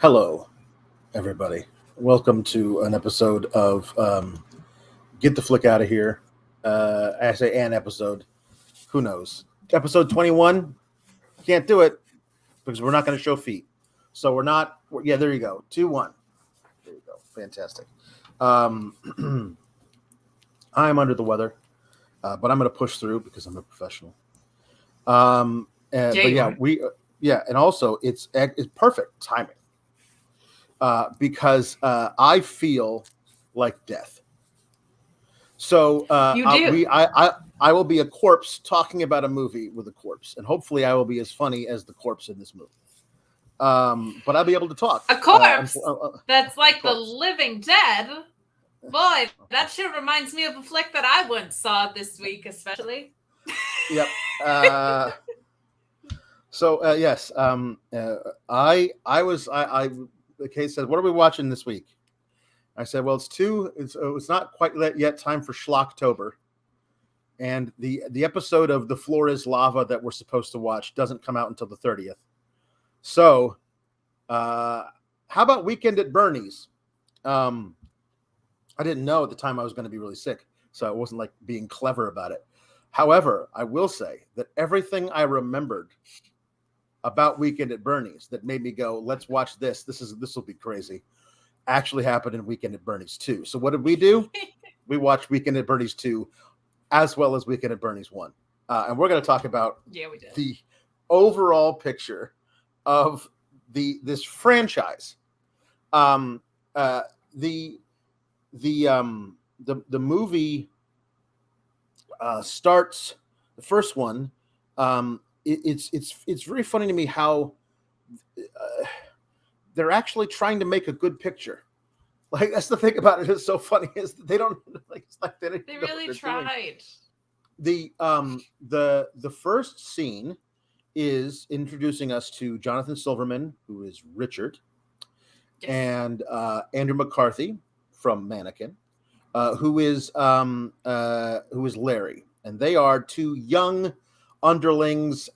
Hello, everybody. Welcome to an episode of Get the Flick Out of Here. I say an episode. Who knows? Episode 21. Can't do it because we're not going to show feet. So we're not. Yeah, there you go. 2-1. There you go. Fantastic. I'm under the weather, but I'm going to push through because I'm a professional. But yeah, and also it's perfect timing. Because I feel like death. So You do. I will be a corpse talking about a movie with a corpse, and hopefully I will be as funny as the corpse in this movie. But I'll be able to talk. A corpse that's like the living dead. Boy, that shit reminds me of a flick that I once saw this week, especially. Yep. So yes, the case said, "What are we watching this week?" I said, "Well, it's not quite yet time for Schlocktober, and the episode of The Floor Is Lava that we're supposed to watch doesn't come out until the 30th. So, how about Weekend at Bernie's?" I didn't know at the time I was going to be really sick, so I wasn't like being clever about it. However, I will say that everything I remembered about Weekend at Bernie's that made me go, "Let's watch this. This will be crazy," actually happened in Weekend at Bernie's 2. So what did we do? We watched Weekend at Bernie's 2 as well as Weekend at Bernie's 1. And we're going to talk about the overall picture of this franchise. The movie starts, the first one. It's very funny to me how they're actually trying to make a good picture. Like, that's the thing about it. It's so funny is that they don't like. It's like they really tried. The first scene is introducing us to Jonathan Silverman, who is Richard, yes, and Andrew McCarthy from Mannequin, who is Larry, and they are two young underlings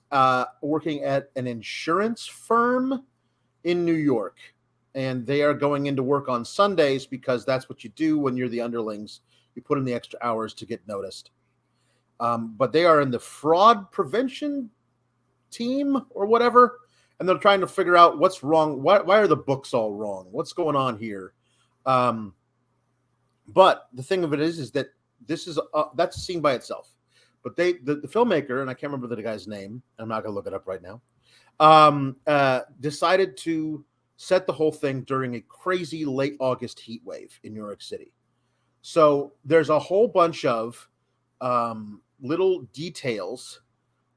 working at an insurance firm in New York, and they are going into work on Sundays because that's what you do when you're the underlings. You put in the extra hours to get noticed. But they are in the fraud prevention team or whatever, and they're trying to figure out what's wrong. Why are the books all wrong? What's going on here? But the thing of it is that this is that's a scene by itself. But the filmmaker, and I can't remember the guy's name, I'm not going to look it up right now, decided to set the whole thing during a crazy late August heat wave in New York City. So there's a whole bunch of little details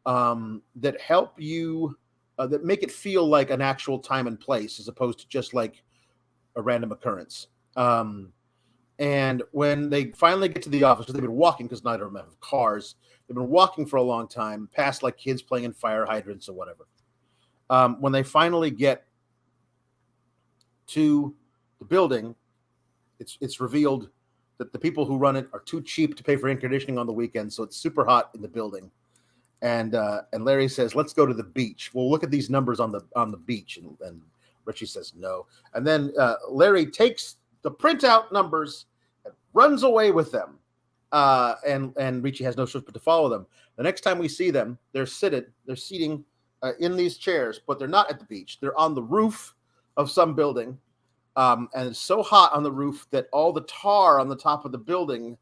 that help you, that make it feel like an actual time and place as opposed to just like a random occurrence. And when they finally get to the office, because they've been walking, because neither of them have cars, they've been walking for a long time, past like kids playing in fire hydrants or whatever. When they finally get to the building, it's revealed that the people who run it are too cheap to pay for air conditioning on the weekend, so it's super hot in the building. And Larry says, "Let's go to the beach. We'll look at these numbers on the beach." And Richie says no. And then Larry takes the printout numbers and runs away with them. And Richie has no choice but to follow them. The next time we see them, they're seating in these chairs, but they're not at the beach. They're on the roof of some building. And it's so hot on the roof that all the tar on the top of the building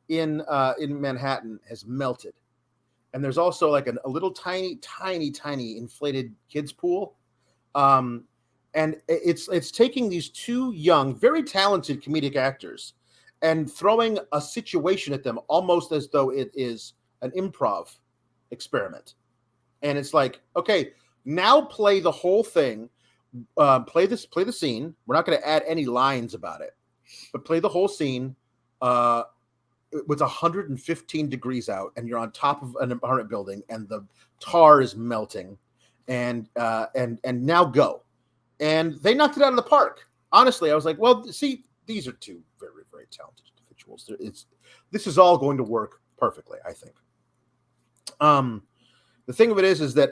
in Manhattan has melted. And there's also like a little tiny inflated kids pool. And it's taking these two young, very talented comedic actors and throwing a situation at them almost as though it is an improv experiment. And it's like, okay, now play the whole thing. Play the scene. We're not going to add any lines about it, but play the whole scene. It's 115 degrees out, and you're on top of an apartment building, and the tar is melting, and now go. And they knocked it out of the park. Honestly, I was like, well, see, these are two very, very talented individuals. This is all going to work perfectly, I think. The thing of it is that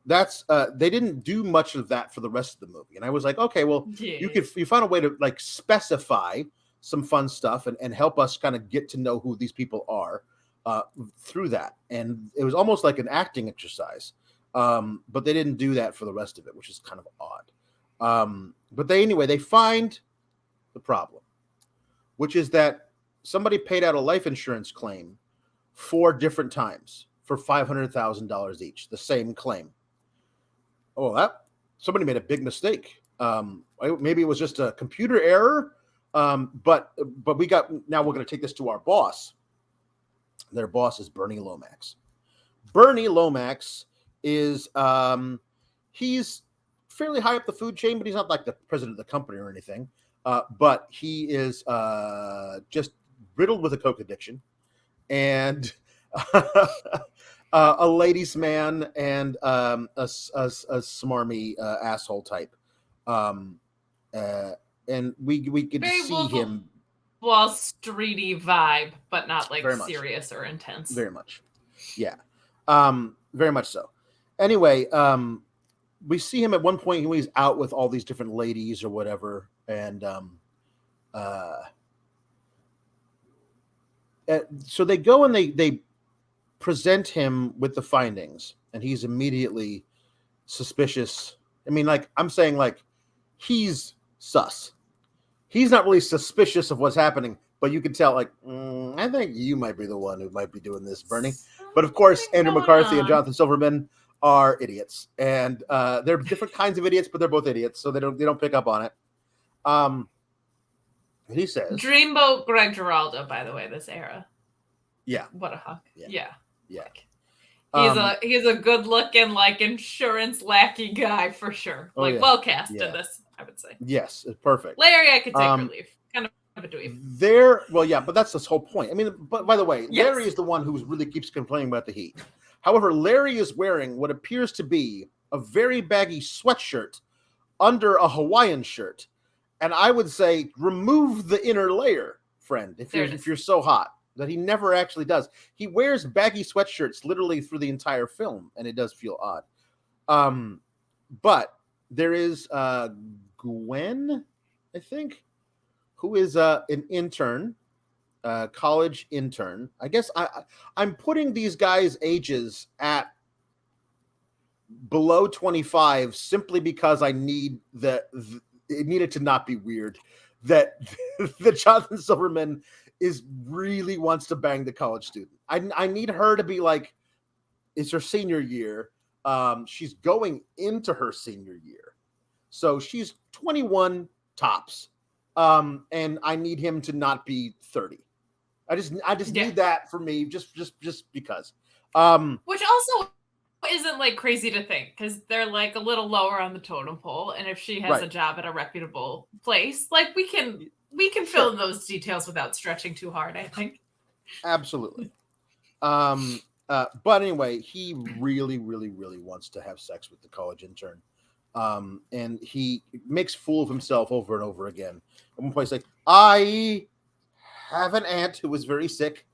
that's they didn't do much of that for the rest of the movie, and I was like, okay, well, you found a way to like specify some fun stuff and help us kind of get to know who these people are through that, and it was almost like an acting exercise, but they didn't do that for the rest of it, which is kind of odd. But they find the problem, which is that somebody paid out a life insurance claim 4 different times for $500,000 each, the same claim. Oh, that somebody made a big mistake. Maybe it was just a computer error. But we're going to take this to our boss. Their boss is Bernie Lomax. Bernie Lomax is he's fairly high up the food chain, but he's not like the president of the company or anything. But he is just riddled with a coke addiction and a ladies' man and a smarmy asshole type. And we get to see him. Wall Streety vibe, but not like serious or intense. Very much. Yeah. Very much so. Anyway, we see him at one point when he's out with all these different ladies or whatever. And so they go and they present him with the findings, and he's immediately suspicious. I mean, like, I'm saying, like, he's sus. He's not really suspicious of what's happening, but you can tell, like, I think you might be the one who might be doing this, Bernie. But of course, Andrew McCarthy and Jonathan Silverman are idiots, and they're different kinds of idiots, but they're both idiots, so they don't pick up on it. He says, Dreamboat Greg Giraldo, by the way, this era. Yeah. What a hunk. Yeah. Like, he's a good looking, like, insurance lackey guy for sure. Like, well cast in this, I would say. Yes, it's perfect. Larry, I could take or leave. Kind of a dweeb. But that's this whole point. I mean, but by the way, Larry is the one who really keeps complaining about the heat. However, Larry is wearing what appears to be a very baggy sweatshirt under a Hawaiian shirt. And I would say remove the inner layer, friend, if you're so hot, that he never actually does. He wears baggy sweatshirts literally through the entire film, and it does feel odd. But there is Gwen, I think, who is an intern, college intern. I guess I'm putting these guys' ages at below 25 simply because I need it needed to not be weird that Jonathan Silverman really wants to bang the college student. I need her to be like, it's her senior year. She's going into her senior year. So she's 21 tops. And I need him to not be 30. I just need that for me, just because. Which also isn't like crazy to think, because they're like a little lower on the totem pole, and if she has a job at a reputable place, like we can fill in those details without stretching too hard, I think. Absolutely. But anyway, he really, really, really wants to have sex with the college intern. And he makes fool of himself over and over again. At one point, he's like, I have an aunt who was very sick,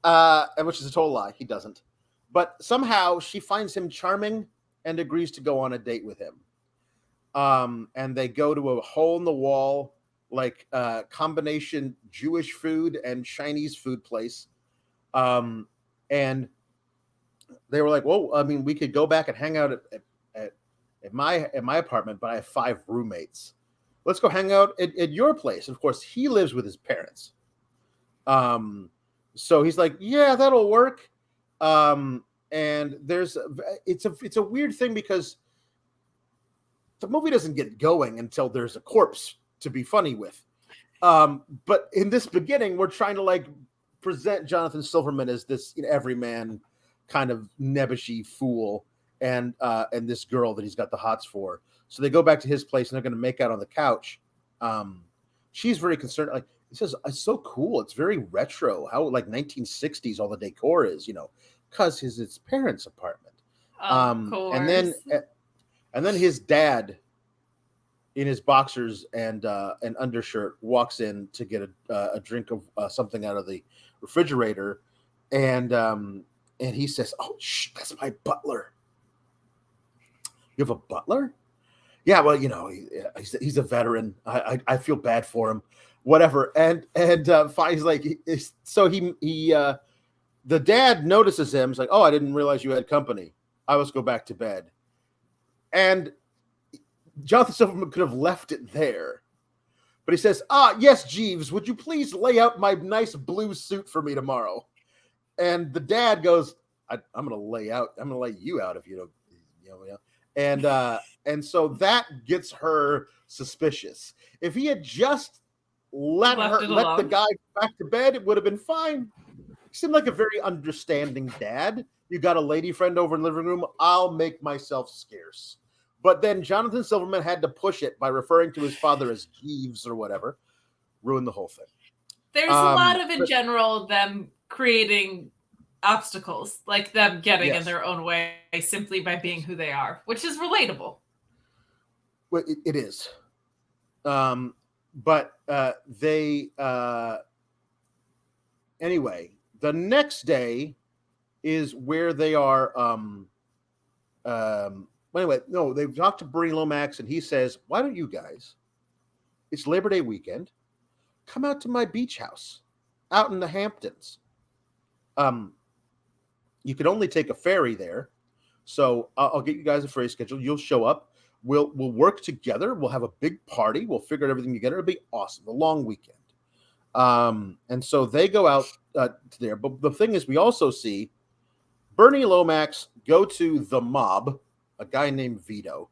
which is a total lie. He doesn't. But somehow she finds him charming and agrees to go on a date with him. And they go to a hole-in-the-wall, like, combination Jewish food and Chinese food place. And they were like, well, I mean, we could go back and hang out at my apartment, but I have 5 roommates. Let's go hang out at your place. Of course, he lives with his parents. So he's like, yeah, that'll work. And it's a weird thing because the movie doesn't get going until there's a corpse to be funny with. But in this beginning, we're trying to like present Jonathan Silverman as this everyman kind of nebbishy fool. And this girl that he's got the hots for. So they go back to his place and they're going to make out on the couch. She's very concerned. Like, he says, it's so cool. It's very retro. How like 1960s all the decor is, because it's his parents' apartment. And then his dad, in his boxers and an undershirt, walks in to get a drink of something out of the refrigerator, and he says, "Oh, shh, that's my butler." You have a butler? Yeah, well, he's a veteran. I feel bad for him. Whatever. And he's like, so the dad notices him. He's like, oh, I didn't realize you had company. I must go back to bed. And Jonathan Silverman could have left it there. But he says, yes, Jeeves, would you please lay out my nice blue suit for me tomorrow? And the dad goes, I'm going to lay you out if you don't, and so that gets her suspicious. If he had just let the guy back to bed, it would have been fine. He seemed like a very understanding dad. You got a lady friend over in the living room, I'll make myself scarce. But then Jonathan Silverman had to push it by referring to his father as Jeeves or whatever. Ruined the whole thing. There's a lot of, in general, them creating obstacles, like them getting in their own way simply by being who they are, which is relatable. Well, it is. But they... anyway, the next day is where they are... anyway, no, they've talked to Bernie Lomax, and he says, why don't you guys, it's Labor Day weekend, come out to my beach house out in the Hamptons. You can only take a ferry there, so I'll get you guys a ferry schedule. You'll show up. We'll work together. We'll have a big party. We'll figure out everything together. It'll be awesome. A long weekend. And so they go out there. But the thing is, we also see Bernie Lomax go to the mob, a guy named Vito,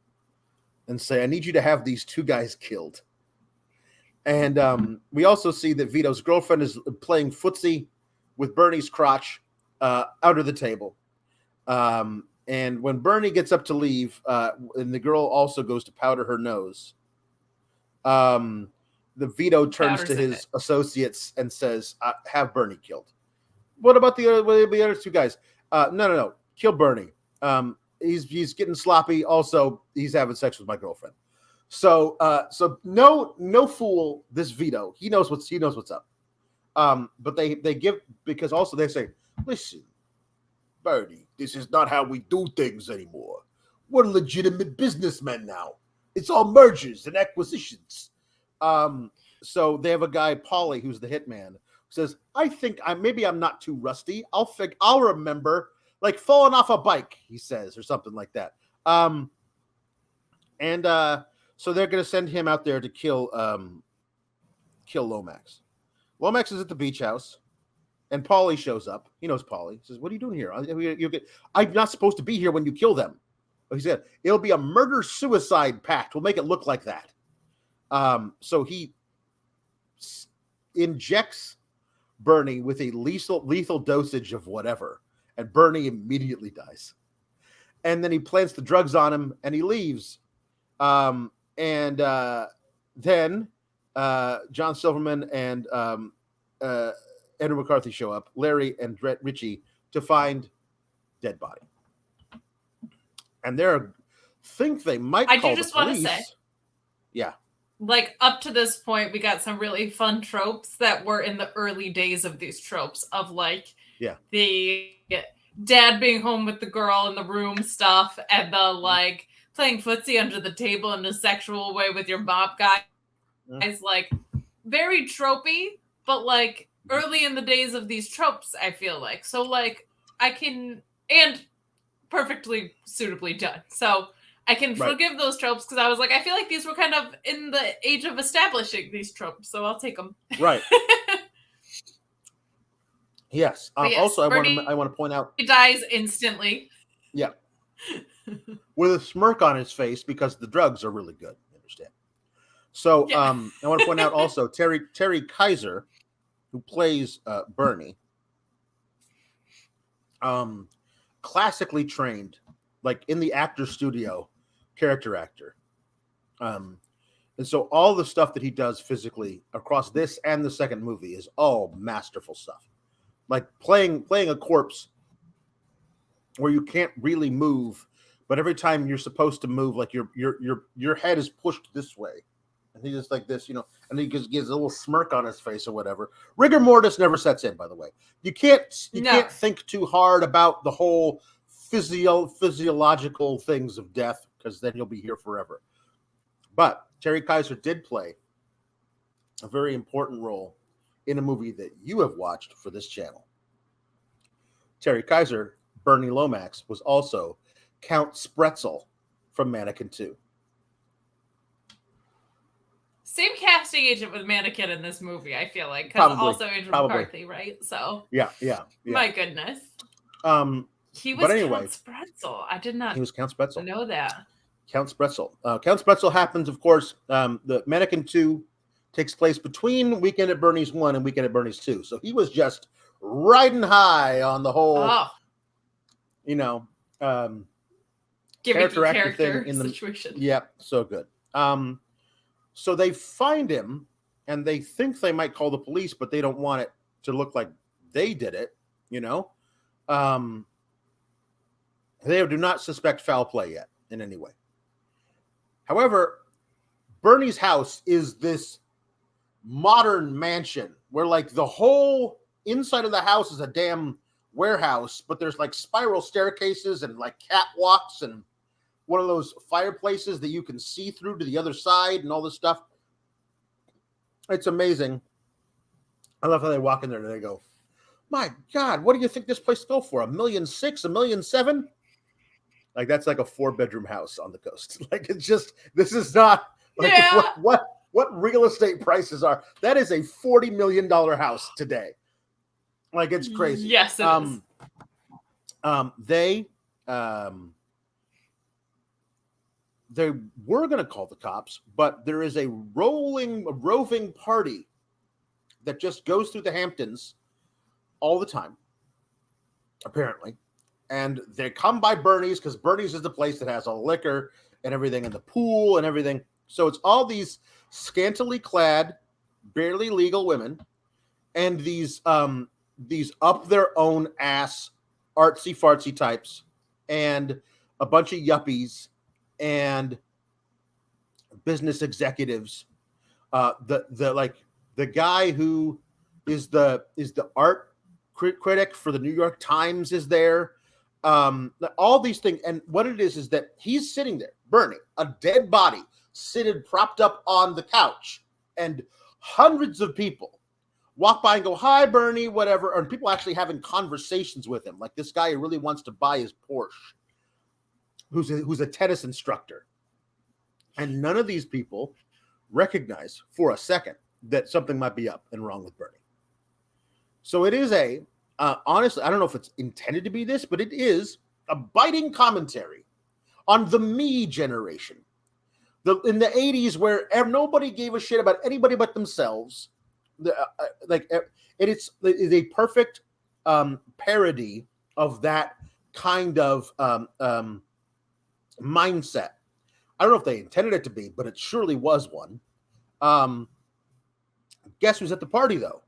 and say, I need you to have these two guys killed. And we also see that Vito's girlfriend is playing footsie with Bernie's crotch out of the table. And when Bernie gets up to leave, and the girl also goes to powder her nose, the Vito turns to his associates and says, have Bernie killed. What about the other two guys? No. Kill Bernie. He's getting sloppy. Also, he's having sex with my girlfriend. So no fool, this Vito. He knows what's up. But they give, because also they say, listen, Bernie, this is not how we do things anymore. We're legitimate businessmen now. It's all mergers and acquisitions. So they have a guy, Paulie, who's the hitman, who says, I think I'm not too rusty. I'll remember, like falling off a bike, he says, or something like that. So they're going to send him out there to kill Lomax. Lomax is at the beach house, and Paulie shows up. He knows Paulie. He says, what are you doing here? I'm not supposed to be here when you kill them. He said, it'll be a murder-suicide pact. We'll make it look like that. So he injects Bernie with a lethal dosage of whatever, and Bernie immediately dies. And then he plants the drugs on him, and he leaves. Then John Silverman and Andrew McCarthy show up, Larry and Richie, to find dead body. And they might call the police. I do just want to say, yeah, like up to this point, we got some really fun tropes that were in the early days of these tropes of like the dad being home with the girl in the room stuff, and the like playing footsie under the table in a sexual way with your mob guy. It's like very tropey, but like early in the days of these tropes, I feel like. So like and perfectly suitably done. So I can forgive those tropes because I was like, I feel like these were kind of in the age of establishing these tropes, so I'll take them. Right. Yes. Yes, also, I want to point out he dies instantly. Yeah. With a smirk on his face because the drugs are really good. You understand? So I want to point out also Terry Kaiser, who plays Bernie, classically trained, like in the actor studio, character actor. And so all the stuff that he does physically across this and the second movie is all masterful stuff. Like playing a corpse where you can't really move, but every time you're supposed to move, like your head is pushed this way. And he's just like this, and he just gives a little smirk on his face or whatever. Rigor mortis never sets in, by the way. You can't think too hard about the whole physiological things of death because then he'll be here forever. But Terry Kaiser did play a very important role in a movie that you have watched for this channel. Terry Kaiser, Bernie Lomax, was also Count Spretzel from Mannequin 2. Same casting agent with Mannequin in this movie, I feel like, because also Andrew McCarthy, right? So yeah. My goodness. He was Count Spretzel. I did not. He was Count Spretzel. Know that. Count Spretzel. Count Spretzel happens, of course. The Mannequin 2 takes place between Weekend at Bernie's 1 and Weekend at Bernie's 2. So he was just riding high on the whole, character actor thing in the situation. Yep, so good. So they find him, and they think they might call the police, but they don't want it to look like they did it. They do not suspect foul play yet in any way. However, Bernie's house is this modern mansion where like the whole inside of the house is a damn warehouse, but there's like spiral staircases and like catwalks and one of those fireplaces that you can see through to the other side and all this stuff. It's amazing. I love how they walk in there and they go, "My God, what do you think this place go for? $1.6 million, $1.7 million?" Like that's like a 4-bedroom house on the coast. Like it's just, this is not like what real estate prices are. That is a $40 million house today. Like it's crazy. Yes, it is. They were going to call the cops, but there is a roving party that just goes through the Hamptons all the time, apparently. And they come by Bernie's because Bernie's is the place that has all liquor and everything and the pool and everything. So it's all these scantily clad, barely legal women and these up their own ass artsy fartsy types and a bunch of yuppies and business executives. The guy who is the art critic for the New York Times is there. All these things, and what it is that he's sitting there, Bernie, a dead body, seated propped up on the couch, and hundreds of people walk by and go, "Hi, Bernie," whatever, and people actually having conversations with him, like this guy who really wants to buy his Porsche, who's a tennis instructor, and none of these people recognize for a second that something might be up and wrong with Bernie. So it is honestly, I don't know if it's intended to be this, but it is a biting commentary on the me generation. In the 80s, where nobody gave a shit about anybody but themselves. It's a perfect parody of that kind of mindset. I don't know if they intended it to be, but it surely was one. Guess who's at the party, though?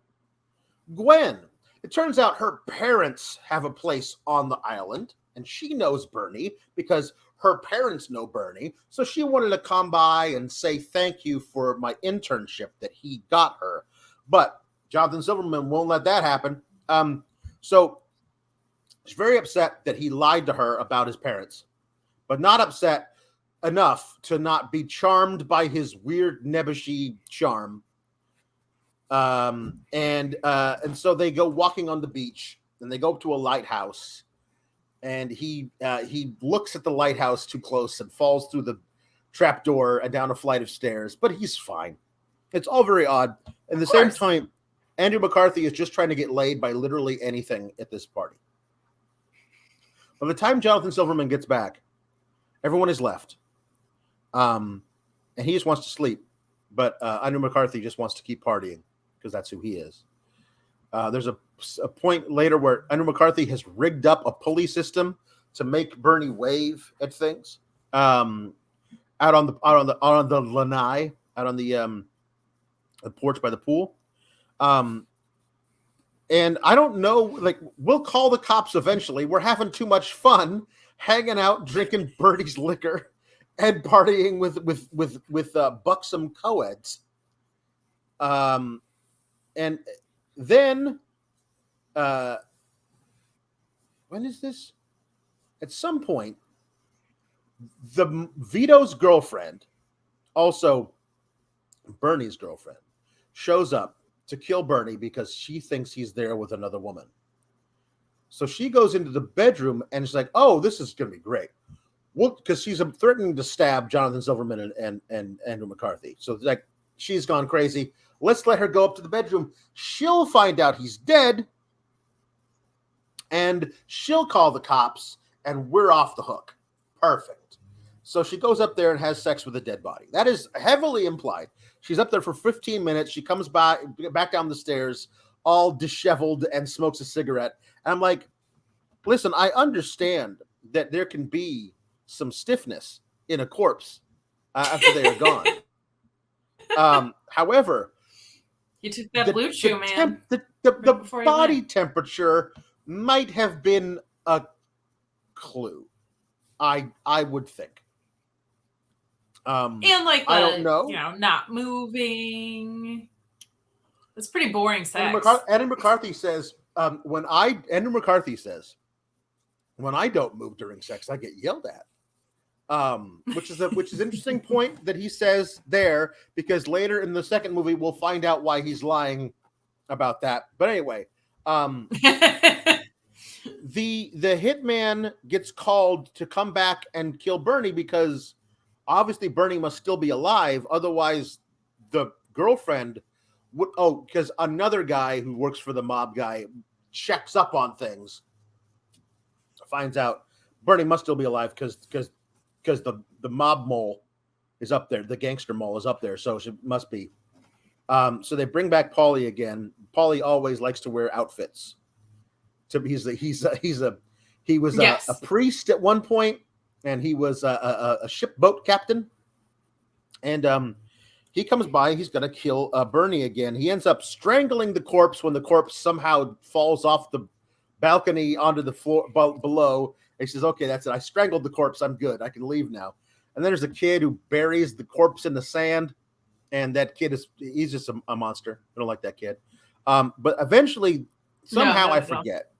Gwen. It turns out her parents have a place on the island, and she knows Bernie because her parents know Bernie. So she wanted to come by and say thank you for my internship that he got her. But Jonathan Silverman won't let that happen. So she's very upset that he lied to her about his parents, but not upset enough to not be charmed by his weird nebbishy charm. And so they go walking on the beach, and they go up to a lighthouse, and he looks at the lighthouse too close and falls through the trapdoor and down a flight of stairs, but he's fine. It's all very odd. At the same time, Andrew McCarthy is just trying to get laid by literally anything at this party. By the time Jonathan Silverman gets back, everyone is left. And he just wants to sleep, but Andrew McCarthy just wants to keep partying, because that's who he is. There's a point later where Andrew McCarthy has rigged up a pulley system to make Bernie wave at things out on the lanai, out on the porch by the pool. And I don't know, like, we'll call the cops eventually. We're having too much fun hanging out, drinking Bernie's liquor, and partying with buxom co-eds. And then, when is this? At some point, Vito's girlfriend, also Bernie's girlfriend, shows up to kill Bernie because she thinks he's there with another woman. So she goes into the bedroom and she's like, "Oh, this is going to be great." Well, because she's threatening to stab Jonathan Silverman and Andrew McCarthy. So like, she's gone crazy. Let's let her go up to the bedroom. She'll find out he's dead, and she'll call the cops, and we're off the hook. Perfect. So she goes up there and has sex with a dead body. That is heavily implied. She's up there for 15 minutes. She comes back down the stairs, all disheveled, and smokes a cigarette. And I'm like, listen, I understand that there can be some stiffness in a corpse after they are gone. However, you took that blue chew, man. The body temperature might have been a clue. I would think. And like I don't know. Not moving. It's pretty boring sex. Andrew McCarthy says, when I don't move during sex, I get yelled at. Which is an interesting point that he says there, because later in the second movie we'll find out why he's lying about that. But anyway, the hitman gets called to come back and kill Bernie because obviously Bernie must still be alive. Otherwise, the girlfriend would. Oh, because another guy who works for the mob guy checks up on things, finds out Bernie must still be alive because the mob mole is up there. The gangster mole is up there, so it must be. So they bring back Paulie again. Paulie always likes to wear outfits. So he was a priest at one point, and he was a shipboat captain. And he comes by. He's going to kill Bernie again. He ends up strangling the corpse when the corpse somehow falls off the balcony onto the floor below. And he says, "Okay, that's it. I strangled the corpse. I'm good. I can leave now." And then there's a kid who buries the corpse in the sand. And that kid he's just a monster. I don't like that kid. But eventually, somehow I forget.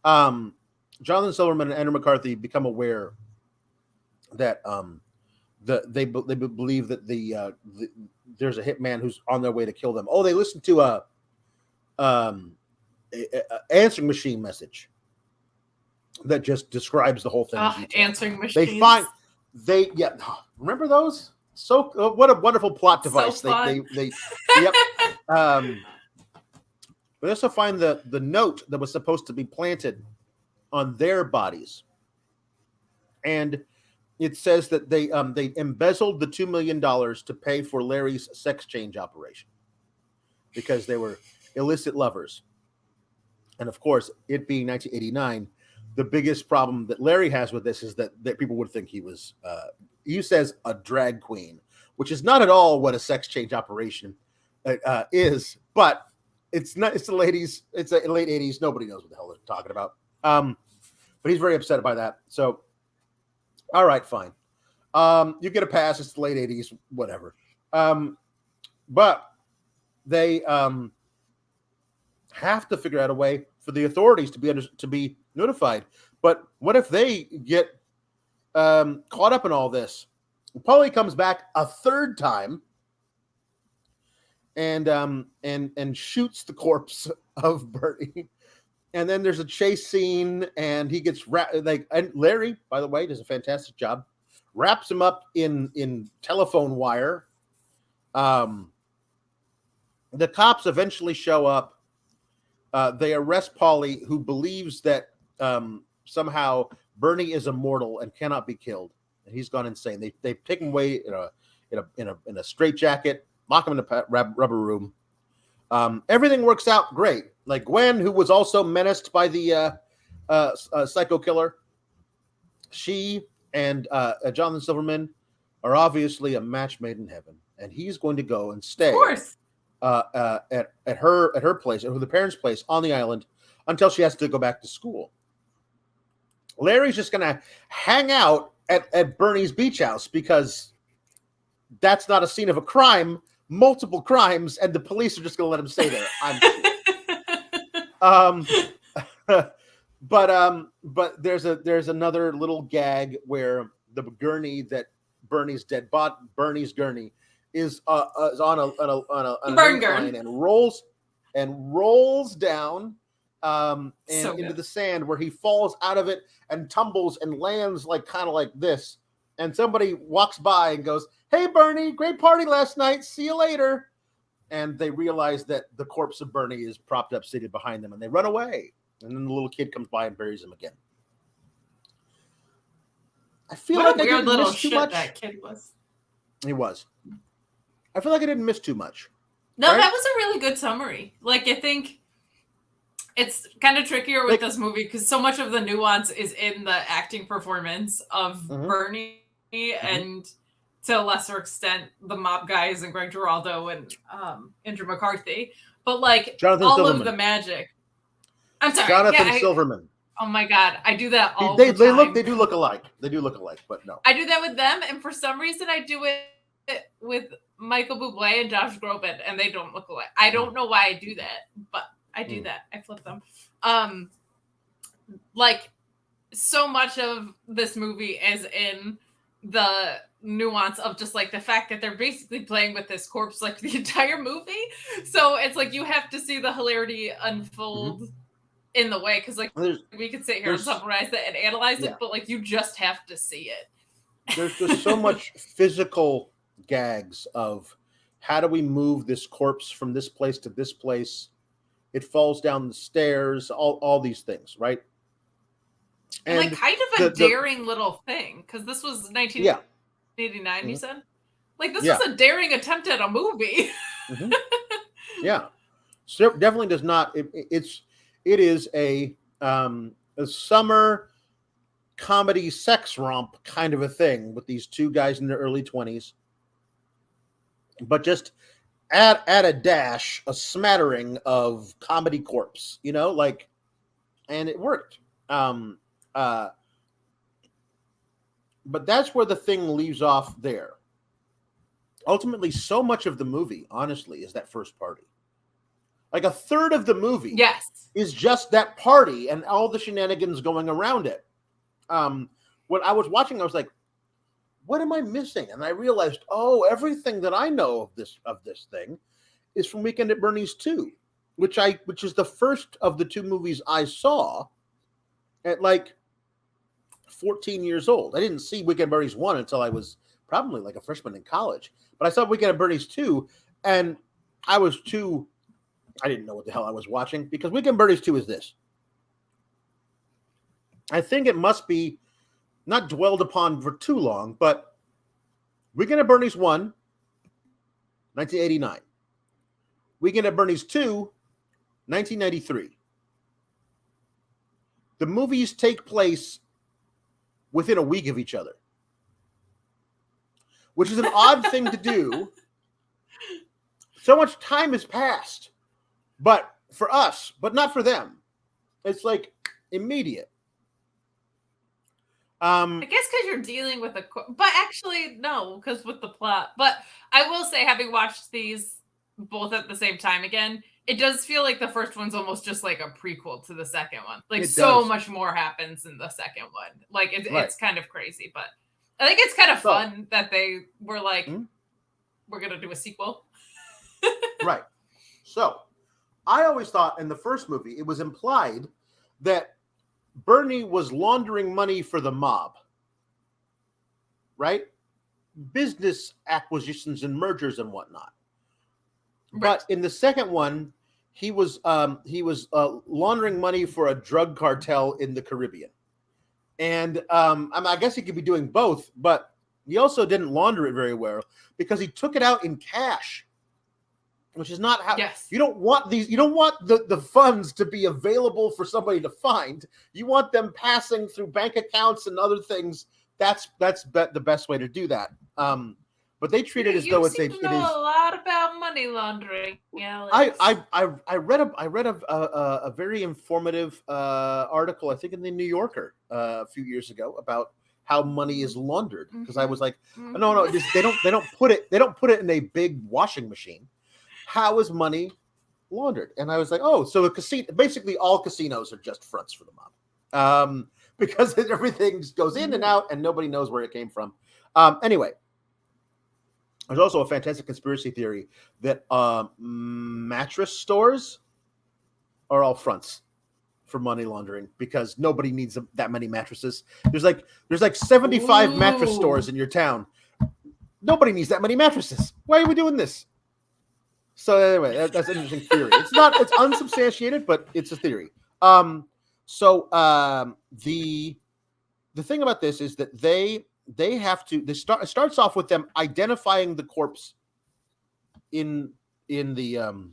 Jonathan Silverman and Andrew McCarthy become aware that they believe that there's a hitman who's on their way to kill them. Oh, they listen to a answering machine message that just describes the whole thing. Answering machines. Remember those? So what a wonderful plot device. So fun. Yep. We also find the note that was supposed to be planted on their bodies, and it says that they embezzled the $2 million to pay for Larry's sex change operation because they were illicit lovers. And of course, it being 1989, the biggest problem that Larry has with this is that people would think he was, he says, a drag queen, which is not at all what a sex change operation is, but it's not. It's the ladies. It's the late 80s. Nobody knows what the hell they're talking about. But he's very upset by that. So, all right, fine. You get a pass. It's the late 80s, whatever. But they have to figure out a way for the authorities to be notified. But what if they get caught up in all this? Paulie comes back a third time and shoots the corpse of Bernie. And then there's a chase scene, and he gets and Larry, by the way, does a fantastic job. Wraps him up in telephone wire. The cops eventually show up. They arrest Paulie, who believes that somehow Bernie is immortal and cannot be killed, and he's gone insane. They take him away in a straitjacket, lock him in a rubber room. Everything works out great. Like Gwen, who was also menaced by the psycho killer, she and Jonathan Silverman are obviously a match made in heaven, and he's going to go and stay, of course, at her place, or the parents' place on the island, until she has to go back to school. Larry's just going to hang out at Bernie's beach house because that's not a scene of a crime, multiple crimes, and the police are just going to let him stay there. I'm sure. But there's another little gag where gurney that Bernie's dead body, Bernie's gurney, is on a Burn incline gurney. and rolls down and So into good. the sand, where he falls out of it and tumbles and lands like kind of like this. And somebody walks by and goes, "Hey, Bernie, great party last night. See you later." And they realize that the corpse of Bernie is propped up, seated behind them, and they run away. And then the little kid comes by and buries him again. I feel What like a weird I didn't little miss too shit much. that kid was. He was. I feel like I didn't miss too much. No, right? that was a really good summary. Like, I think it's kind of trickier with this movie because so much of the nuance is in the acting performance of Bernie and to a lesser extent the mob guys and Greg Giraldo and Andrew McCarthy. But like Jonathan all Silverman. of the magic. I'm sorry. Jonathan Silverman. Oh my God. I do that all the time. They do look alike. They do look alike, but no. I do that with them, and for some reason I do it with Michael Bublé and Josh Groban, and they don't look alike. I don't know why I do that, but I do that. I flip them. Like so much of this movie is in the nuance of just like the fact that they're basically playing with this corpse like the entire movie. So it's like you have to see the hilarity unfold in the way, because like we could sit here and summarize it and analyze it, but like you just have to see it. There's just so much physical gags of how do we move this corpse from this place to this place? It falls down the stairs, all these things, right? And like kind of a daring little thing, because this was 1989, you said? Like this was a daring attempt at a movie. Yeah. So definitely does not, it is a summer comedy sex romp kind of a thing with these two guys in their early 20s, but just add a dash, a smattering of comedy corpse, like, and it worked. But that's where the thing leaves off there. Ultimately, so much of the movie, honestly, is that first party. Like a third of the movie is just that party and all the shenanigans going around it. When I was watching, I was like, what am I missing? And I realized, everything that I know of this thing is from Weekend at Bernie's 2, which is the first of the two movies I saw at like 14 years old. I didn't see Weekend at Bernie's 1 until I was probably like a freshman in college. But I saw Weekend at Bernie's 2, and I didn't know what the hell I was watching, because Weekend at Bernie's 2 is this. I think it must be not dwelled upon for too long, but Weekend at Bernie's 1, 1989. Weekend at Bernie's 2, 1993. The movies take place within a week of each other, which is an odd thing to do. So much time has passed, but for us, but not for them. It's like immediate. I guess because you're dealing with but actually no, because with the plot. But I will say, having watched these both at the same time again, it does feel like the first one's almost just like a prequel to the second one. Like so much more happens in the second one. Like it's kind of crazy, but I think it's kind of fun that they were like, we're gonna do a sequel. Right. So I always thought in the first movie it was implied that Bernie was laundering money for the mob, right? Business acquisitions and mergers and whatnot. Right. But in the second one, he was laundering money for a drug cartel in the Caribbean, and I guess he could be doing both, but he also didn't launder it very well because he took it out in cash, which is not how you don't want these. You don't want the funds to be available for somebody to find. You want them passing through bank accounts and other things. That's the best way to do that. But they treat it as though it is a lot about money laundering. Alex. I read a very informative article, I think in the New Yorker a few years ago, about how money is laundered, because I was like, no, they don't put it in a big washing machine. How is money laundered? And I was like, so a casino, basically all casinos are just fronts for the mob. because everything goes in and out and nobody knows where it came from. Anyway, there's also a fantastic conspiracy theory that mattress stores are all fronts for money laundering because nobody needs that many mattresses. There's like 75 mattress stores in your town. Nobody needs that many mattresses. Why are we doing this? So anyway, that's an interesting theory. It's unsubstantiated, but it's a theory. The thing about this is that it starts off with them identifying the corpse in the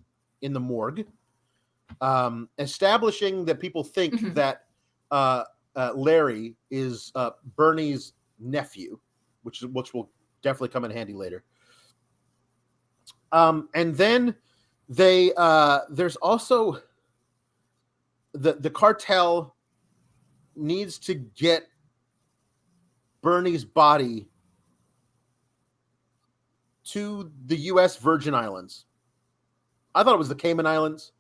morgue, establishing that people think that Larry is Bernie's nephew, which will definitely come in handy later. And then there's also the cartel needs to get Bernie's body to the U.S. Virgin Islands. I thought it was the Cayman Islands.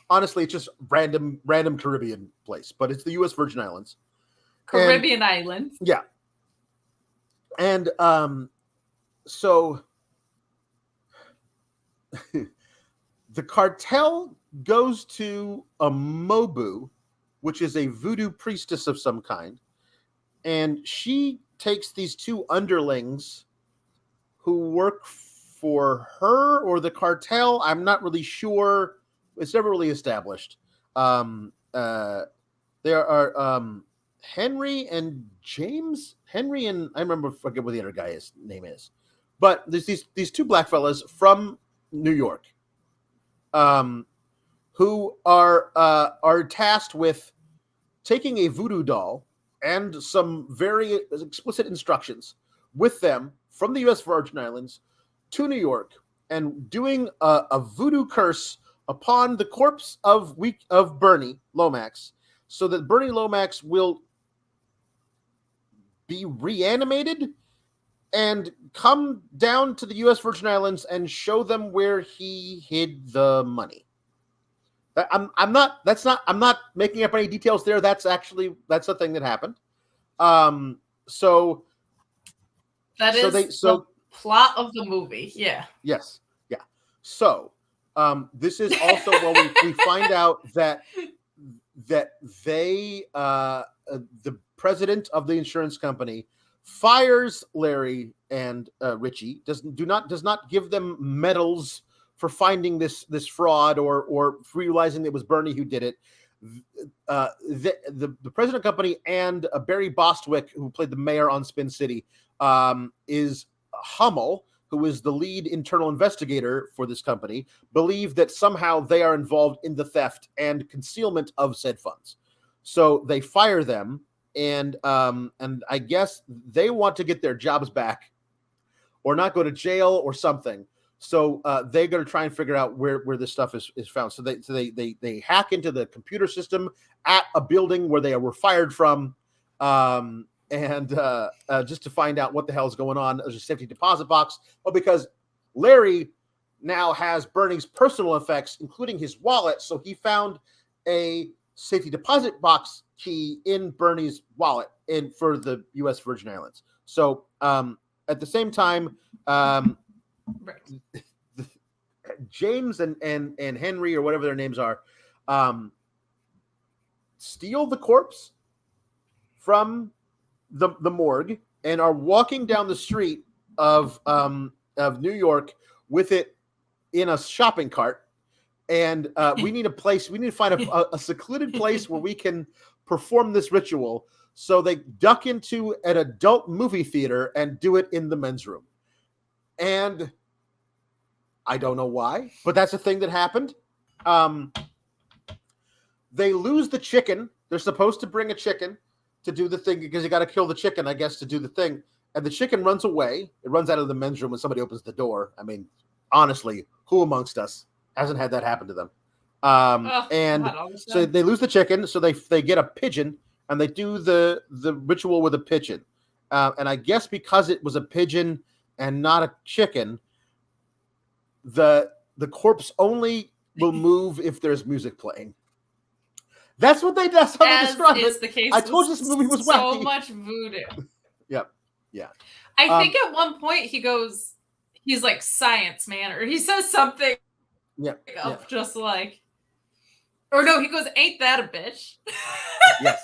Honestly, it's just random Caribbean place, but it's the U.S. Virgin Islands. Caribbean islands. Yeah. And so the cartel goes to a Mobu, which is a voodoo priestess of some kind, and she takes these two underlings who work for her or the cartel. I'm not really sure. It's never really established. There are Henry and James. Henry and I forget what the other guy's name is. But there's these two black fellas from New York who are tasked with taking a voodoo doll and some very explicit instructions with them from the U.S. Virgin Islands to New York and doing a voodoo curse upon the corpse of Bernie Lomax so that Bernie Lomax will be reanimated and come down to the U.S. Virgin Islands and show them where he hid the money. I'm not making up any details there. That's a thing that happened. So that is the plot of the movie. Yeah. Yes. Yeah. So this is also where we find out that they the president of the insurance company fires Larry and Richie. Does not give them medals for finding this fraud or realizing it was Bernie who did it. The president company and Barry Bostwick, who played the mayor on Spin City, is Hummel, who is the lead internal investigator for this company, believe that somehow they are involved in the theft and concealment of said funds. So they fire them, and I guess they want to get their jobs back or not go to jail or something. So they're going to try and figure out where this stuff is found. So they hack into the computer system at a building where they were fired from, and just to find out what the hell is going on. There's a safety deposit box. Well, because Larry now has Bernie's personal effects, including his wallet, so he found a safety deposit box key in Bernie's wallet for the U.S. Virgin Islands. So at the same time, right. James and Henry, or whatever their names are, steal the corpse from the morgue and are walking down the street of New York with it in a shopping cart. And we need to find a secluded place where we can perform this ritual. So they duck into an adult movie theater and do it in the men's room. And I don't know why, but that's a thing that happened. They lose the chicken. They're supposed to bring a chicken to do the thing because you got to kill the chicken, I guess, to do the thing. And the chicken runs away. It runs out of the men's room when somebody opens the door. I mean, honestly, who amongst us hasn't had that happen to them? So they lose the chicken. So they get a pigeon and they do the ritual with a pigeon. And I guess because it was a pigeon and not a chicken, the corpse only will move if there's music playing. That's how they describe is it. the case. I told you this movie was so wacky. much voodoo. Yep. Yeah. I think at one point he's like science man, or he says something of just like, or no, he goes, "Ain't that a bitch?" Yes.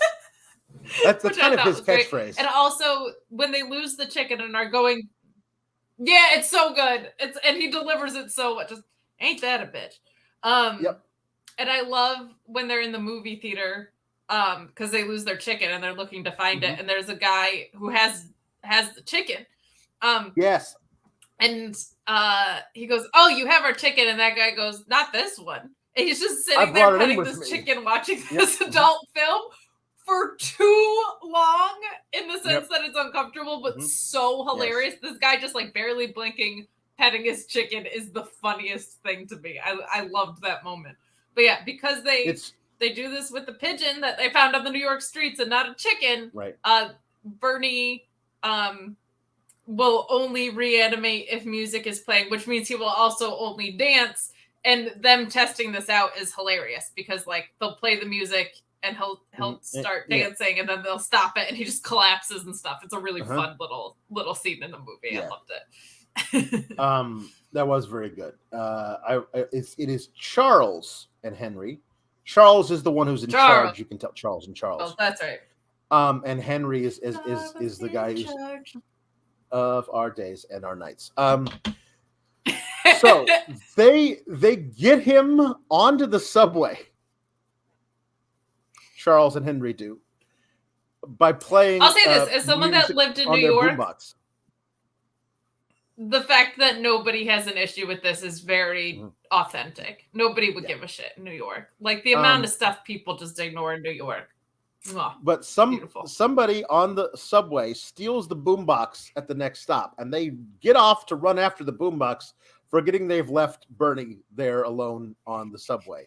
That's kind of his catchphrase. Great. And also when they lose the chicken and are going, yeah, it's so good. And he delivers it so much. Just, ain't that a bitch? Yep. And I love when they're in the movie theater, because they lose their chicken and they're looking to find it, and there's a guy who has the chicken. Yes. And he goes, "Oh, you have our chicken," and that guy goes, "Not this one." And he's just sitting there petting this chicken, watching this adult film for too long, in the sense that it's uncomfortable, but so hilarious. This guy just like barely blinking, petting his chicken is the funniest thing to me. I loved that moment. But yeah, because they do this with the pigeon that they found on the New York streets and not a chicken. Right. Bernie will only reanimate if music is playing, which means he will also only dance. And them testing this out is hilarious because like they'll play the music and he'll start dancing and then they'll stop it and he just collapses and stuff. It's a really fun little scene in the movie. I loved it. That was very good. It is Charles and Henry. Charles is the one who's in charge. You can tell Charles and Charles. Oh, that's right. And Henry is the guy who's of our days and our nights. So they get him onto the subway. Charles and Henry do by playing. I'll say this as someone that lived in New York. Boombox. The fact that nobody has an issue with this is very authentic. Nobody would give a shit in New York. Like the amount of stuff people just ignore in New York. Oh, but somebody on the subway steals the boombox at the next stop, and they get off to run after the boombox, forgetting they've left Bernie there alone on the subway.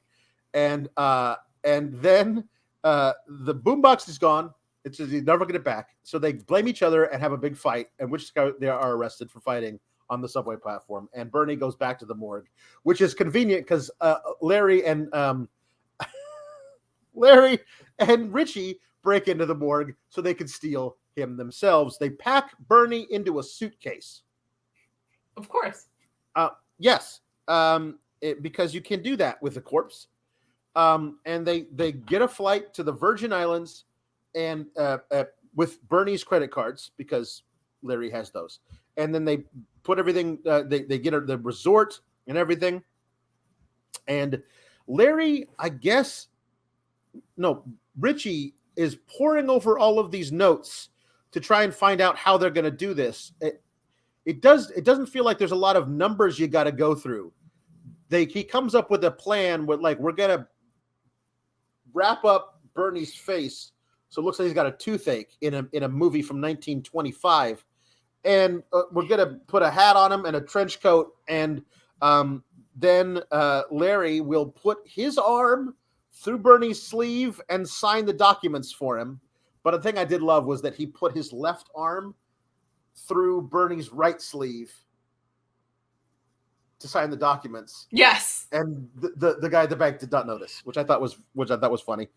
And then the boombox is gone. It's just, you never get it back. So they blame each other and have a big fight, and which they are arrested for fighting on the subway platform. And Bernie goes back to the morgue, which is convenient because Larry and Richie break into the morgue so they can steal him themselves. They pack Bernie into a suitcase. Of course. Yes. Because you can do that with a corpse. And they get a flight to the Virgin Islands and with Bernie's credit cards because Larry has those. And then they put everything, they get the resort and everything. And Larry, Richie is poring over all of these notes to try and find out how they're going to do this. It doesn't feel like there's a lot of numbers you got to go through. He comes up with a plan with like, we're going to wrap up Bernie's face so it looks like he's got a toothache in a movie from 1925, and we're going to put a hat on him and a trench coat, and then Larry will put his arm through Bernie's sleeve and sign the documents for him. But the thing I did love was that he put his left arm through Bernie's right sleeve to sign the documents. Yes. And the guy at the bank did not notice, which I thought was funny.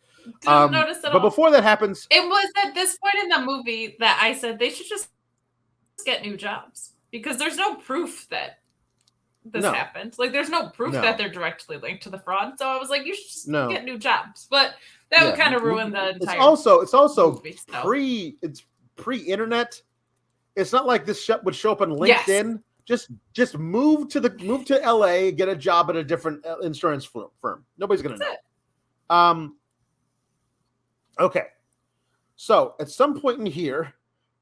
Didn't notice at all. But before that happens, it was at this point in the movie that I said they should just get new jobs because there's no proof that this happened. Like there's no proof that they're directly linked to the fraud. So I was like, you should just get new jobs. But that would kind of ruin the entire. It's also movie, it's pre-internet. It's not like this would show up on LinkedIn. Yes. Just move to LA, get a job at a different insurance firm. Nobody's gonna know. Okay. So at some point in here,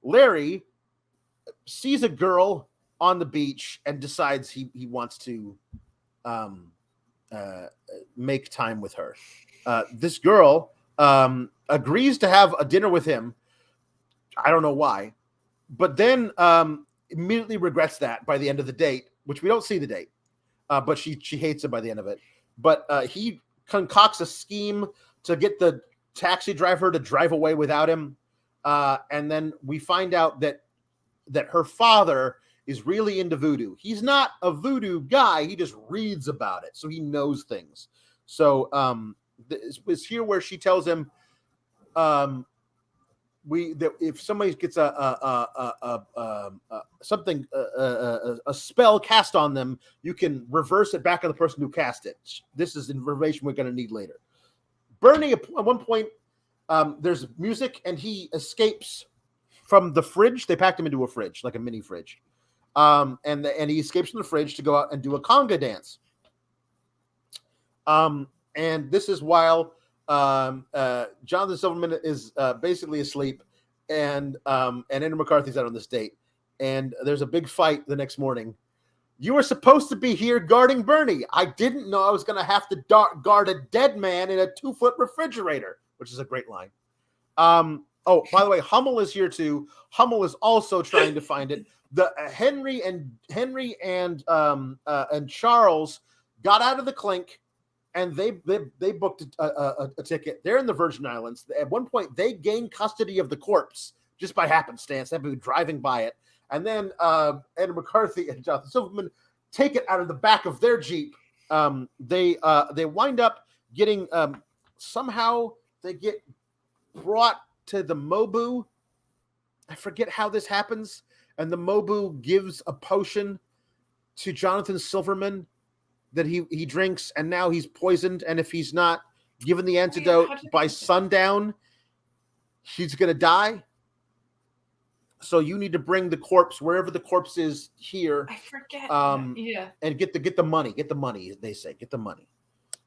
Larry sees a girl on the beach and decides he wants to make time with her. This girl agrees to have a dinner with him. I don't know why, but then immediately regrets that by the end of the date, which we don't see the date, but she hates him by the end of it. But he concocts a scheme to get the taxi driver to drive away without him, and then we find out that her father is really into voodoo. He's not a voodoo guy. He just reads about it. So he knows things. So is here where she tells him, if somebody gets a spell cast on them, you can reverse it back on the person who cast it. This is information we're going to need later. Bernie, at one point, there's music, and he escapes from the fridge. They packed him into a fridge, like a mini fridge, and he escapes from the fridge to go out and do a conga dance. And this is while Jonathan Silverman is basically asleep, and Andrew McCarthy's out on this date, and there's a big fight the next morning. You were supposed to be here guarding Bernie. I didn't know I was going to have to guard a dead man in a 2-foot refrigerator, which is a great line. Oh, by the way, Hummel is here too. Hummel is also trying to find it. The Henry and Charles got out of the clink, and they booked a ticket. They're in the Virgin Islands. At one point, they gain custody of the corpse just by happenstance. They've been driving by it. And then Andrew McCarthy and Jonathan Silverman take it out of the back of their Jeep. They wind up getting somehow they get brought to the Mobu. I forget how this happens. And the Mobu gives a potion to Jonathan Silverman that he drinks, and now he's poisoned. And if he's not given the antidote by sundown, he's going to die. So you need to bring the corpse wherever the corpse is here. I forget. And get the money. Get the money. They say get the money.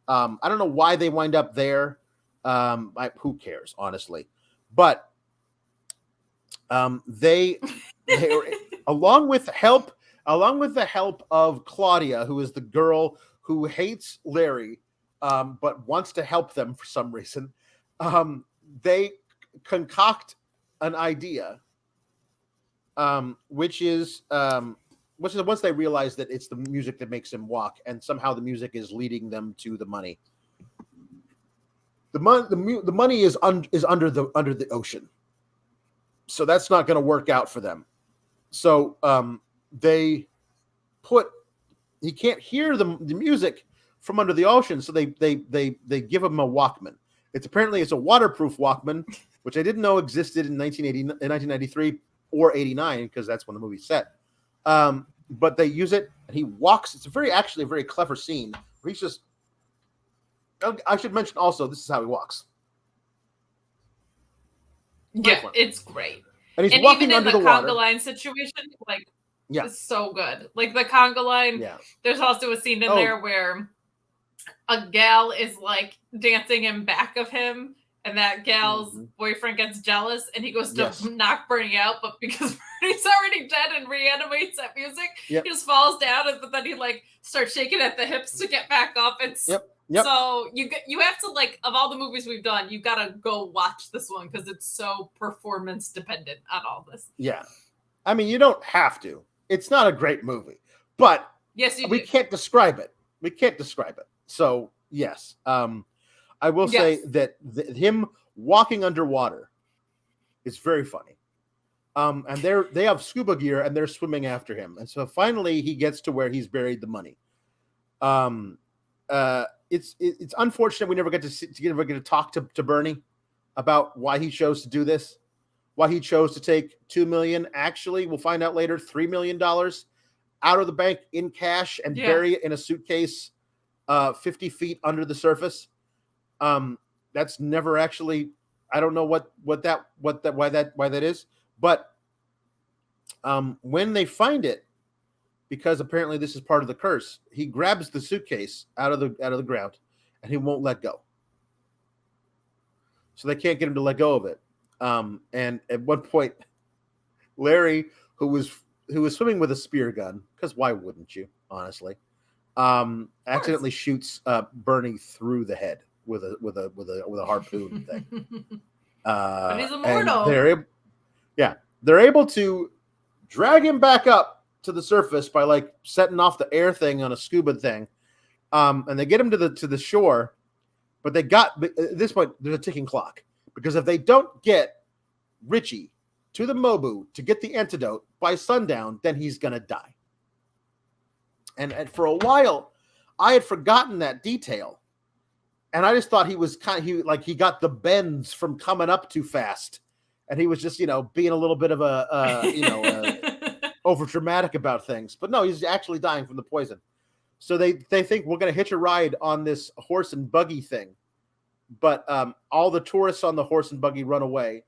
I don't know why they wind up there. Who cares, honestly? But they along with the help of Claudia, who is the girl who hates Larry, but wants to help them for some reason. They concoct an idea. Which is once they realize that it's the music that makes him walk, and somehow the music is leading them to the money. The money is under the ocean, so that's not going to work out for them. So he can't hear the music from under the ocean, so they give him a Walkman. It's a waterproof Walkman, which I didn't know existed in 1993. Or 89, because that's when the movie's set. But they use it, and he walks. It's actually a very clever scene where he's just. I should mention also, this is how he walks. Yeah, it's great. And he's walking under the water. Even in the conga line situation, it's so good. Like the conga line, there's also a scene in there where a gal is like dancing in back of him. And that gal's boyfriend gets jealous, and he goes to knock Bernie out, but because Bernie's already dead and reanimates that music, he just falls down, but then he starts shaking at the hips to get back up. It's so you have to of all the movies we've done, you gotta go watch this one because it's so performance dependent on all this. Yeah, I mean, you don't have to. It's not a great movie, but we can't describe it. We can't describe it. So yes. I will say that him walking underwater is very funny. And they have scuba gear, and they're swimming after him. And so finally he gets to where he's buried the money. It's unfortunate we never get to talk to Bernie about why he chose to do this, why he chose to take $2 million. Actually, we'll find out later, $3 million out of the bank in cash and bury it in a suitcase 50 feet under the surface. That's never actually, I don't know why that is, but when they find it, because apparently this is part of the curse, he grabs the suitcase out of the ground, and he won't let go. So they can't get him to let go of it. And at one point, Larry, who was swimming with a spear gun, because why wouldn't you, honestly, accidentally shoots Bernie through the head with a harpoon thing. But he's immortal. They're able to drag him back up to the surface by setting off the air thing on a scuba thing, and they get him to the shore. But at this point there's a ticking clock, because if they don't get Richie to the Mobu to get the antidote by sundown, then he's gonna die. And for a while, I had forgotten that detail. And I just thought he was he got the bends from coming up too fast, and he was just being a little bit of over dramatic about things. But no, he's actually dying from the poison. So they think we're going to hitch a ride on this horse and buggy thing, but all the tourists on the horse and buggy run away,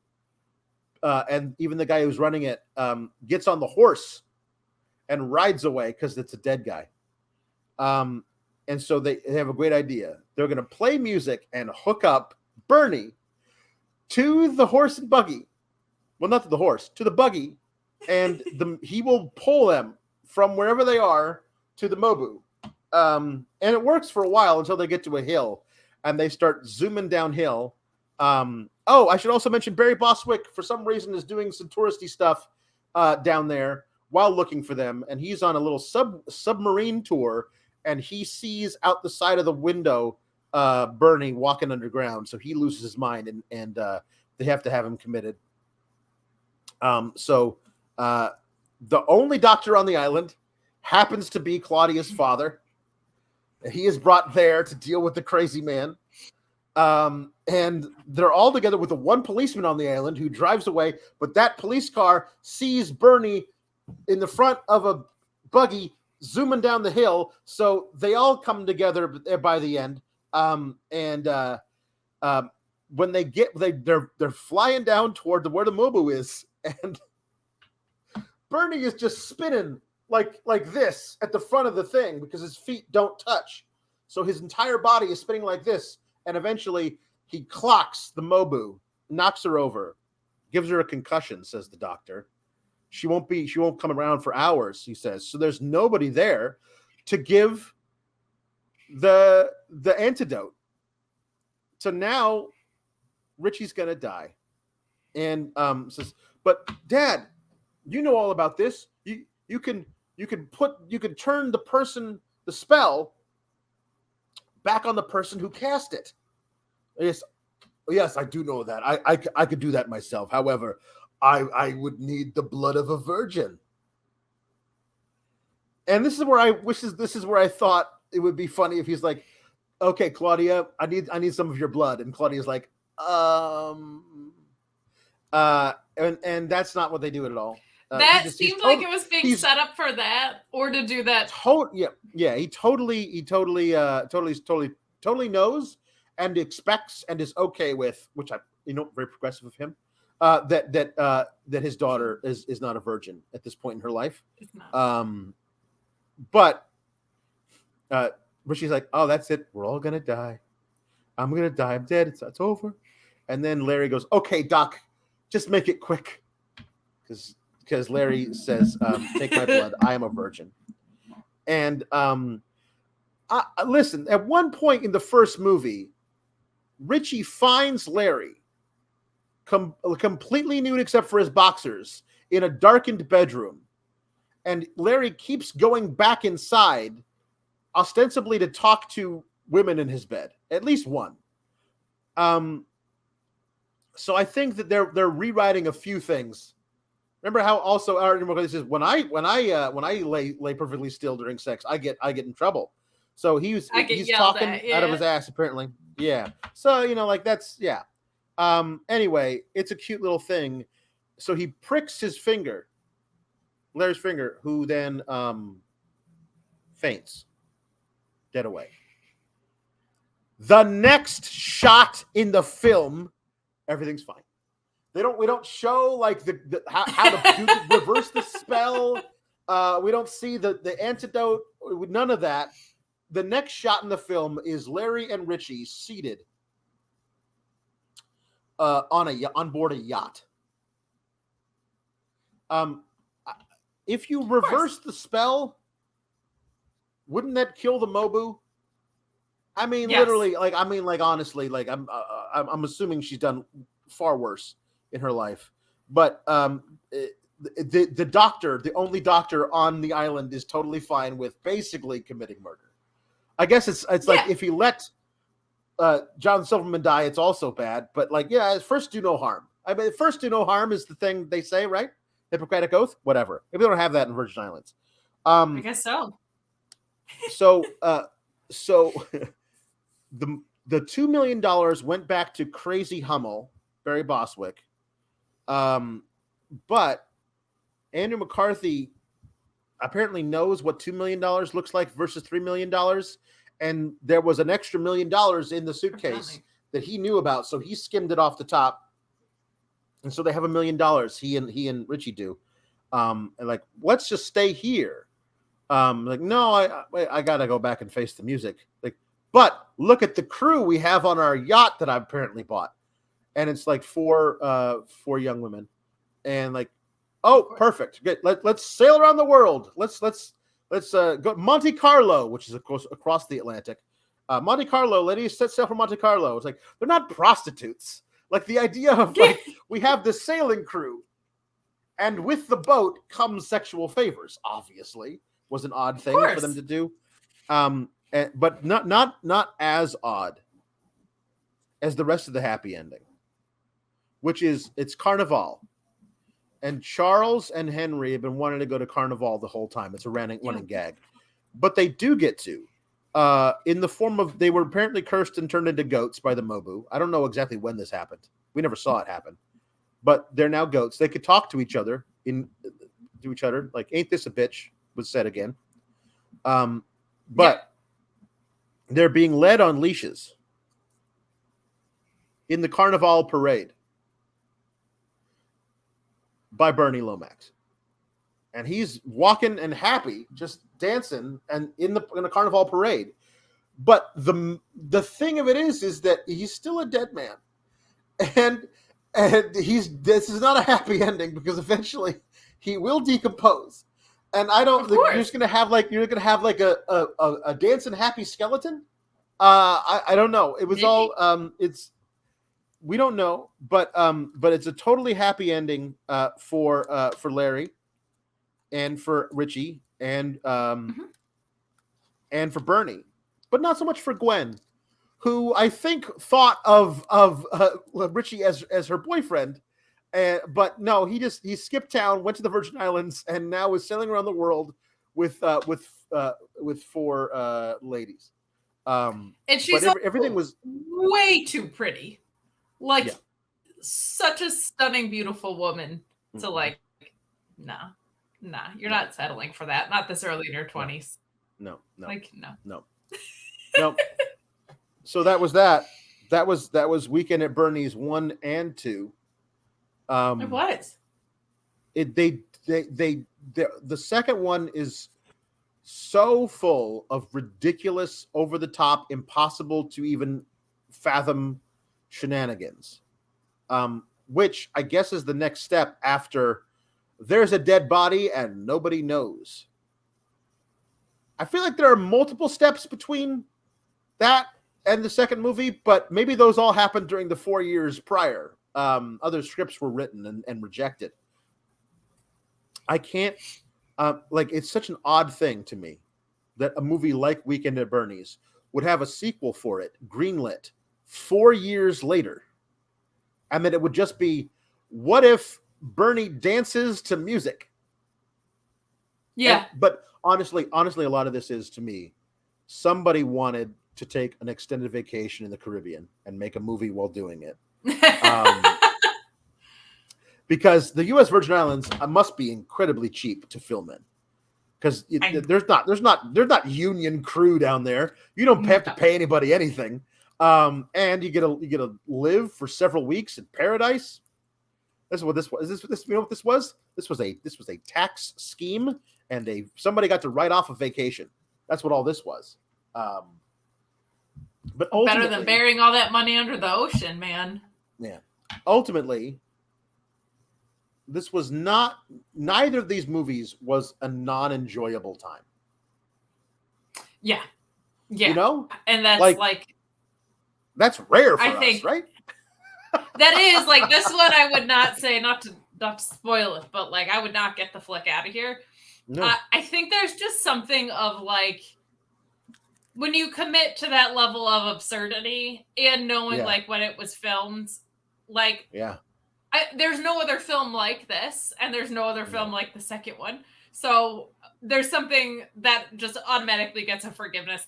and even the guy who's running it gets on the horse and rides away because it's a dead guy. And so they have a great idea. They're going to play music and hook up Bernie to the horse and buggy. Well, not to the horse, to the buggy. And he will pull them from wherever they are to the Mobu. And it works for a while until they get to a hill and they start zooming downhill. I should also mention Barry Bostwick, for some reason, is doing some touristy stuff down there while looking for them. And he's on a little submarine tour. And he sees out the side of the window Bernie walking underground. So he loses his mind, and they have to have him committed. So the only doctor on the island happens to be Claudia's father. He is brought there to deal with the crazy man. And they're all together with the one policeman on the island who drives away. But that police car sees Bernie in the front of a buggy zooming down the hill, so they all come together by the end. When they're flying down toward where the Mobu is, and Bernie is just spinning like this at the front of the thing because his feet don't touch, so his entire body is spinning like this, and eventually he clocks the Mobu, knocks her over, gives her a concussion, says the doctor. She won't come around for hours, he says. So there's nobody there to give the antidote. So now Richie's gonna die. And says, but Dad, you know all about this. You can turn the spell back on the person who cast it. Yes, I do know that. I could do that myself. However, I would need the blood of a virgin. And this is where I thought it would be funny if he's like, okay, Claudia, I need some of your blood. And Claudia's like, and that's not what they do at all. That seemed like it was being set up for that, or to do that. Yeah. He totally knows and expects and is okay with, which very progressive of him. That his daughter is not a virgin at this point in her life. But Richie's like, oh, that's it. We're all gonna die. I'm gonna die. I'm dead. It's over. And then Larry goes, okay, Doc, just make it quick, because Larry says, take my blood. I am a virgin. And listen, at one point in the first movie, Richie finds Larry completely nude except for his boxers in a darkened bedroom, and Larry keeps going back inside, ostensibly to talk to women in his bed, at least one. So I think that they're rewriting a few things. Remember how also Art says when I lay perfectly still during sex, I get in trouble. So he's talking out of his ass apparently. Yeah. So that's yeah. Anyway, it's a cute little thing. So he pricks his finger, Larry's finger, who then faints, dead away. The next shot in the film, everything's fine. We don't show like how to reverse the spell. We don't see the antidote. None of that. The next shot in the film is Larry and Richie seated on board a yacht. If you reverse the spell, wouldn't that kill the Mobu? I mean, yes. Literally, honestly, I'm assuming she's done far worse in her life. But the doctor, the only doctor on the island, is totally fine with basically committing murder. I guess it's like if he let John Silverman die, it's also bad. But first do no harm. I mean, first do no harm is the thing they say, right? Hippocratic Oath, whatever. Maybe they don't have that in Virgin Islands. I guess so. So the the $2 million went back to Crazy Hummel, Barry Bostwick. But Andrew McCarthy apparently knows what $2 million looks like versus $3 million. And there was an extra $1 million in the suitcase that he knew about. So he skimmed it off the top. And so they have $1 million. He and Richie do. And like, let's just stay here. Like, no, I got to go back and face the music. Like, but look at the crew we have on our yacht that I apparently bought. And it's like four young women. And like, oh, perfect. Good. Let's sail around the world. Let's go Monte Carlo, which is of course across the Atlantic. Monte Carlo, ladies, set sail for Monte Carlo. It's like, they're not prostitutes. Like the idea of like, we have the sailing crew, and with the boat comes sexual favors, obviously, was an odd thing for them to do. But not as odd as the rest of the happy ending, which is it's Carnival. And Charles and Henry have been wanting to go to Carnival the whole time. It's a running gag. But they do get to. In the form of, they were apparently cursed and turned into goats by the Mobu. I don't know exactly when this happened. We never saw it happen. But they're now goats. They could talk to each other, like, ain't this a bitch, was said again. But they're being led on leashes in the Carnival parade by Bernie Lomax. And he's walking and happy, just dancing and in a Carnival parade. But the thing of it is that he's still a dead man. And this is not a happy ending, because eventually he will decompose. And I don't think you're just gonna have like a dancing happy skeleton. I don't know. It was all we don't know, but it's a totally happy ending for Larry and for Richie and for Bernie, but not so much for Gwen, who I think thought of Richie as her boyfriend, but no, he skipped town, went to the Virgin Islands, and now is sailing around the world with four ladies. And she's everything was way too pretty. Like, such a stunning, beautiful woman to like, nah, you're not settling for that. Not this early in your 20s. No. Like, no. So that was that. That was Weekend at Bernie's 1 and 2. It was. The second one is so full of ridiculous, over the top, impossible to even fathom shenanigans, which I guess is the next step after there's a dead body and nobody knows. I feel like there are multiple steps between that and the second movie, but maybe those all happened during the 4 years prior. Other scripts were written and rejected. I can't, it's such an odd thing to me that a movie like Weekend at Bernie's would have a sequel for it, greenlit 4 years later, and that it would just be, what if Bernie dances to music? Yeah. But honestly, a lot of this is, to me, somebody wanted to take an extended vacation in the Caribbean and make a movie while doing it. Because the U.S. Virgin Islands must be incredibly cheap to film in. Because there's not union crew down there. You don't have to pay anybody anything. And you get to live for several weeks in paradise. This is what this was. This you know what this was? This was a tax scheme, and somebody got to write off a vacation. That's what all this was. But better than burying all that money under the ocean, man. Yeah. Ultimately, this was not. Neither of these movies was a non-enjoyable time. Yeah. You know, and that's like that's rare for us, right? That is like, this one I would not say, not to spoil it, but like, I would not get the flick out of here. No. I think there's just something of like, when you commit to that level of absurdity and knowing like when it was filmed, like, there's no other film like this, and there's no other film like the second one. So there's something that just automatically gets a forgiveness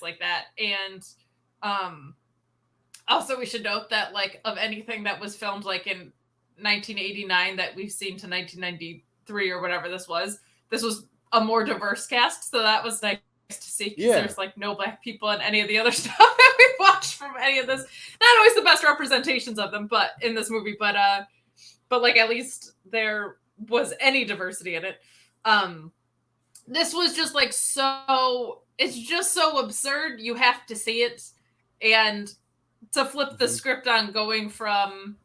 like that. And Also, we should note that, like, of anything that was filmed, like, in 1989 that we've seen to 1993 or whatever this was a more diverse cast, so that was nice to see, because there's, like, no black people in any of the other stuff that we watched from any of this. Not always the best representations of them, but in this movie, but like, at least there was any diversity in it. This was just, like, it's just so absurd, you have to see it. And to flip the script on going from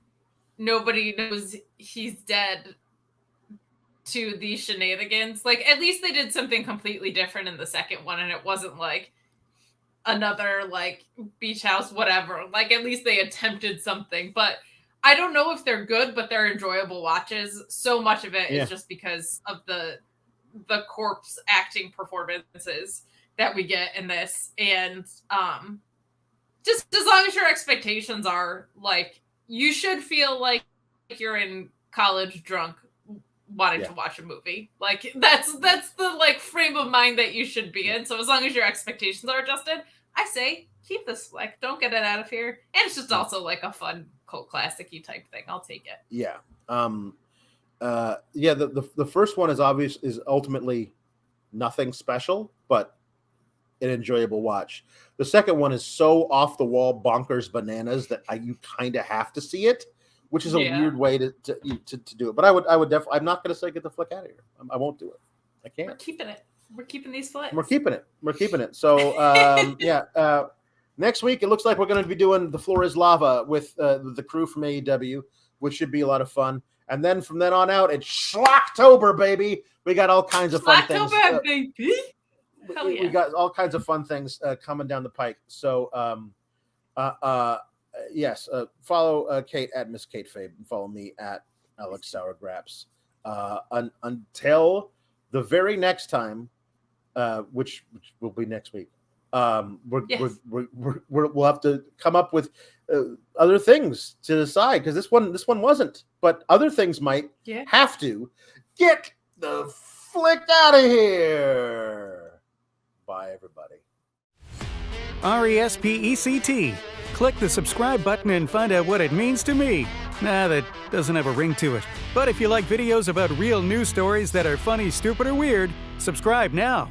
nobody knows he's dead to these shenanigans, like, at least they did something completely different in the second one, and it wasn't like another, like, beach house whatever. Like, at least they attempted something. But I don't know if they're good, but they're enjoyable watches. So much of it is just because of the corpse acting performances that we get in this. And just as long as your expectations are, like, you should feel like you're in college drunk wanting to watch a movie. Like, that's the, like, frame of mind that you should be in. So as long as your expectations are adjusted, I say keep this flick. Don't get it out of here. And it's just also, like, a fun cult classic-y type thing. I'll take it. Yeah. The first one is ultimately nothing special, but an enjoyable watch. The second one is so off the wall, bonkers, bananas that you kind of have to see it, which is a weird way to do it. But I would definitely. I'm not going to say get the flick out of here. I won't do it. I can't. We're keeping it. We're keeping these flicks. We're keeping it. So next week it looks like we're going to be doing The Floor Is Lava with the crew from AEW, which should be a lot of fun. And then from then on out, it's Schlocktober, baby. We got all kinds of fun things. Baby. We got all kinds of fun things coming down the pike. So, yes, follow Kate at Miss Kate Fabe and follow me at Alex Sourgraps. Until the very next time, which will be next week. We'll have to come up with other things to decide, because this one wasn't, but other things might have to. Get the flick out of here. Bye, everybody. RESPECT. Click the subscribe button and find out what it means to me. Nah, that doesn't have a ring to it. But if you like videos about real news stories that are funny, stupid, or weird, subscribe now.